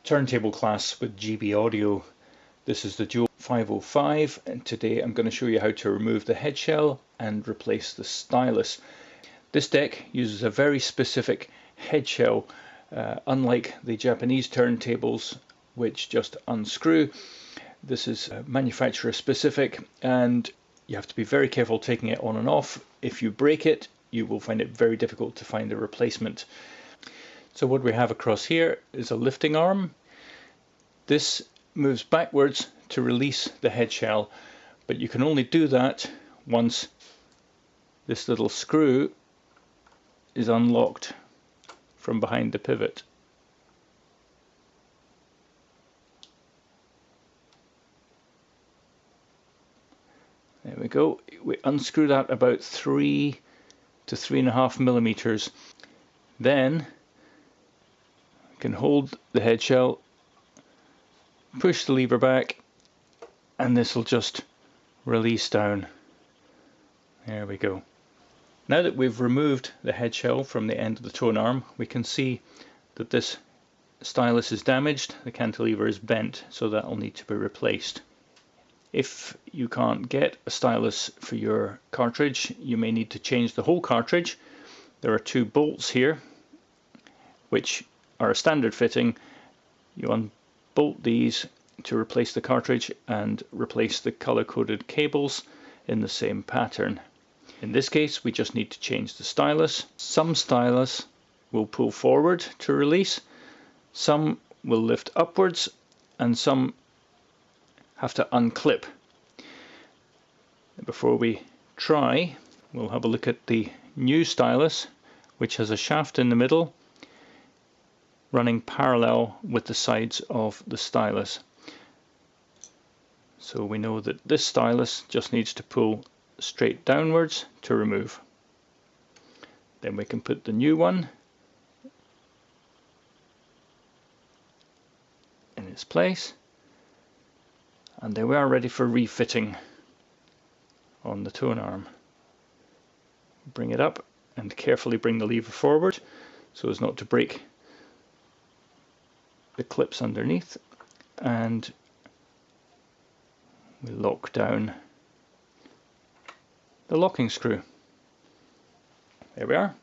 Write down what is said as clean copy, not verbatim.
Turntable Class with GB audio. This is the Dual 505, and today I'm going to show you how to remove the head shell and replace the stylus. This deck uses a very specific head shell, unlike the Japanese turntables which just unscrew. This is manufacturer specific, and you have to be very careful taking it on and off. If you break it, you will find it very difficult to find a replacement. So what we have across here is a lifting arm. This moves backwards to release the head shell, but you can only do that once this little screw is unlocked from behind the pivot. There we go. We unscrew that about 3 to 3.5 millimeters. Then you can hold the head shell, push the lever back, and this will just release down. There we go. Now that we've removed the head shell from the end of the tone arm, we can see that this stylus is damaged. The cantilever is bent, so that will need to be replaced. If you can't get a stylus for your cartridge, you may need to change the whole cartridge. There are 2 bolts here which are a standard fitting. You unbolt these to replace the cartridge and replace the color-coded cables in the same pattern. In this case, we just need to change the stylus. Some stylus will pull forward to release, some will lift upwards, and some have to unclip. Before we try, we'll have a look at the new stylus, which has a shaft in the middle running parallel with the sides of the stylus. So we know that this stylus just needs to pull straight downwards to remove. Then we can put the new one in its place, and there we are, ready for refitting on the tone arm. Bring it up and carefully bring the lever forward so as not to break the clips underneath, and we lock down the locking screw. There we are.